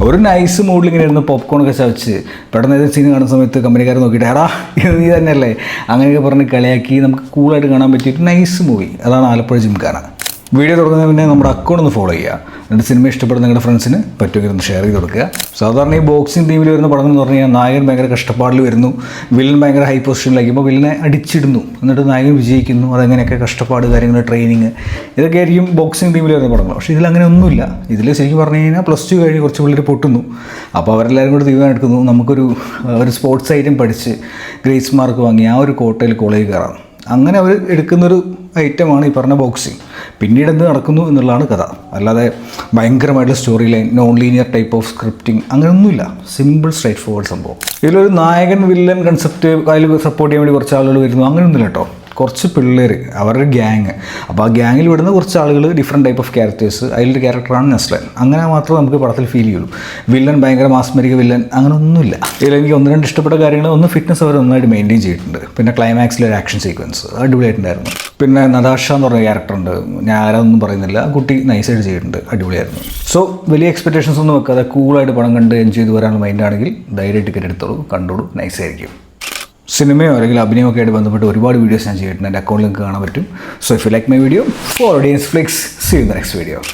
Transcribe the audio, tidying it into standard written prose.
ഒരു നൈസ് മൂഡിൽ ഇങ്ങനെ ഇരുന്ന് പോപ്കോണൊക്കെ ചവച്ച് പെട്ടെന്ന് ഏത് സീൻ കാണുന്ന സമയത്ത് കമ്പനിക്കാർ നോക്കിയിട്ട് എടാ ഇത് നീ തന്നെയല്ലേ അങ്ങനെയൊക്കെ പറഞ്ഞ് കളിയാക്കി നമുക്ക് കൂളായിട്ട് കാണാൻ പറ്റിയിട്ട് നൈസ് മൂവി. അതാണ് ആലപ്പുഴ ജിംഖാന. വീഡിയോ തുടങ്ങുന്നതിന് പിന്നെ നമ്മുടെ അക്കൗണ്ട് ഒന്ന് ഫോളോ ചെയ്യുക. എന്നിട്ട് സിനിമ ഇഷ്ടപ്പെടുന്ന നിങ്ങളുടെ ഫ്രണ്ട്സിന് പറ്റുമെങ്കിൽ ഒന്ന് ഷെയർ ചെയ്ത് കൊടുക്കുക. സാധാരണ ഈ ബോക്സിംഗ് ടീമിൽ വരുന്ന പടം എന്ന് പറഞ്ഞു കഴിഞ്ഞാൽ നായകൻ ഭയങ്കര കഷ്ടപ്പാടിൽ വരുന്നു, വില്ലൻ ഭയങ്കര ഹൈ പൊസിഷനിലായിരിക്കുമ്പോൾ വില്ലനെ അടിച്ചിടുന്നു, എന്നിട്ട് നായകൻ വിജയിക്കുന്നു. അതെങ്ങനെയൊക്കെ കഷ്ടപ്പാട് കാര്യങ്ങൾ ട്രെയിനിങ് ഇതൊക്കെ ആയിരിക്കും ബോക്സിംഗ് ടീമിൽ വരുന്ന പടങ്ങൾ. പക്ഷേ ഇതിലങ്ങനെ ഒന്നുമില്ല. ഇതിൽ ശരിക്കും പറഞ്ഞു കഴിഞ്ഞാൽ +2 കഴിഞ്ഞ് കുറച്ച് പിള്ളേർ പൊട്ടുന്നു. അപ്പോൾ അവരെല്ലാവരും കൂടി തീരുമാനം എടുക്കുന്നു നമുക്കൊരു സ്പോർട്സ് ഐറ്റം പഠിച്ച് ഗ്രേസ് മാർക്ക് വാങ്ങി ആ ഒരു കോട്ടയിൽ കോളേജിൽ കയറാം. അങ്ങനെ അവർ എടുക്കുന്നൊരു ഐറ്റമാണ് ഈ പറഞ്ഞ ബോക്സിങ്. പിന്നീട് എന്ത് നടക്കുന്നു എന്നുള്ളതാണ് കഥ. അല്ലാതെ ഭയങ്കരമായിട്ടുള്ള story line, non linear type of scripting അങ്ങനെയൊന്നുമില്ല. സിമ്പിൾ സ്ട്രൈറ്റ് ഫോർവേഡ് സംഭവം. ഇതിലൊരു നായകൻ വില്ലൻ കൺസെപ്റ്റ് അതിൽ സപ്പോർട്ട് ചെയ്യാൻ വേണ്ടി കുറച്ച് ആളുകൾ വരുന്നു അങ്ങനെയൊന്നുമില്ല കേട്ടോ. കുറച്ച് പിള്ളേർ, അവരുടെ ഗ്യാങ്. അപ്പോൾ ആ ഗ്യാങ്ങിൽ വിടുന്ന കുറച്ച് ആളുകൾ, ഡിഫറെൻറ്റ് ടൈപ്പ് ഓഫ് ക്യാരക്ടേഴ്സ്. അതിലൊരു ക്യാരക്ടറാണ് നസ്ലൻ. അങ്ങനെ മാത്രമേ നമുക്ക് പടത്തിൽ ഫീൽ ചെയ്യുള്ളൂ. വില്ലൻ ഭയങ്കര മാസ്മരിക വില്ലൻ അങ്ങനെ ഒന്നുമില്ല. ഇതിലെനിക്ക് 1-2 ഇഷ്ടപ്പെട്ട കാര്യങ്ങൾ, ഒന്ന് ഫിറ്റ്നസ് അവർ നന്നായിട്ട് മെയിൻറ്റെയിൻ ചെയ്തിട്ടുണ്ട്. പിന്നെ ക്ലൈമാക്സിലൊരു ആക്ഷൻ സീക്വൻസ് അടിപൊളിയായിട്ടുണ്ടായിരുന്നു. പിന്നെ നതാഷ എന്ന് പറഞ്ഞ ക്യാരക്ടറുണ്ട്, ഞാൻ ആരാതൊന്നും പറയുന്നില്ല, കുട്ടി നൈസായിട്ട് ചെയ്തിട്ടുണ്ട്, അടിപൊളിയായിരുന്നു. സോ വലിയ എക്സ്പെക്ടേഷൻസ് ഒന്നും വെക്കാതെ കൂളായിട്ട് പടം കണ്ട് എൻജോയ് ചെയ്ത് വരാനുള്ള മൈൻഡാണെങ്കിൽ ധൈര്യമായിട്ട് ടിക്കറ്റ് എടുത്തോളൂ, കണ്ടോളൂ, നൈസായിരിക്കും. സിനിമയോ അല്ലെങ്കിൽ അഭിനയമൊക്കെ ആയിട്ട് ബന്ധപ്പെട്ട് ഒരുപാട് വീഡിയോസ് ഞാൻ ചെയ്തിട്ടുണ്ട്. എൻ്റെ അക്കൗണ്ടിൽ നിങ്ങൾക്ക് കാണാൻ പറ്റും. So if you like my video, follow Deans Flix. See you in the next video.